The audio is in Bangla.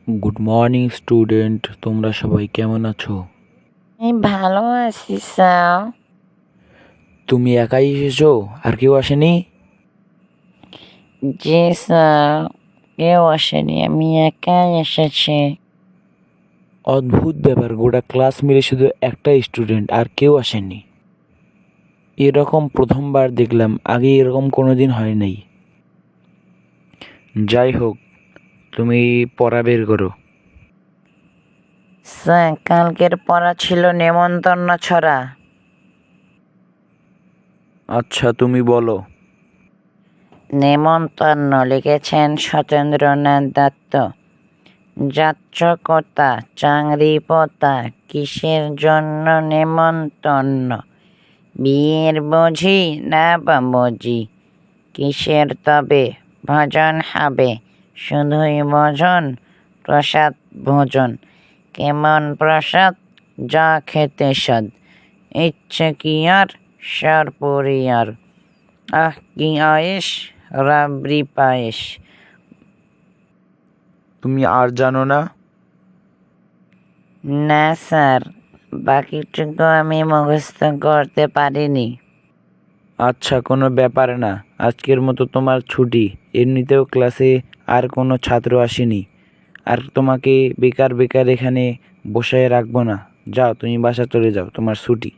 গুড মর্নিং স্টুডেন্ট, তোমরা সবাই কেমন আছো? আমি ভালো আছি স্যার। তুমি একাই এসেছো, আর কেউ আসেনি? জি স্যার, কেউ আসেনি, আমি একাই এসেছি। অদ্ভুত ব্যাপার, গোটা ক্লাস মিলে শুধু একটা স্টুডেন্ট, আর কেউ আসেনি। এরকম প্রথমবার দেখলাম, আগে এরকম কোনোদিন হয় নাই। যাই হোক, তুমি পড়া বের করো। স্যার, কালকের পড়া ছিল নেমন্তন্ন ছড়া। আচ্ছা, তুমি বলো। নেমন্তন্ন লিখেছেন সত্যেন্দ্রনাথ দত্ত। যাচ্ছ কোথা চাংরি পোতা, কিসের জন্য নেমন্তন্ন? বিয়ের বুঝি না বা বুঝি, কিসের তবে ভজন হবে? শুধুই ভজন, প্রসাদ ভোজন। কেমন প্রসাদ, যা খেতে স্বাদ, ইচ্ছে কি আর সরপুরিয়ার। আহ কি আয়েস, রাবড়ি পায়েস। তুমি আর জানো না? না স্যার, বাকিটুকু আমি মুখস্থ করতে পারিনি। আচ্ছা, কোনো ব্যাপার না, আজকের মতো তোমার ছুটি। এমনিতেও ক্লাসে আর কোনো ছাত্র আসেনি, আর তোমাকে বেকার বেকার এখানে বসায় রাখবো না। যাও, তুমি বাসা চলে যাও, তোমার ছুটি।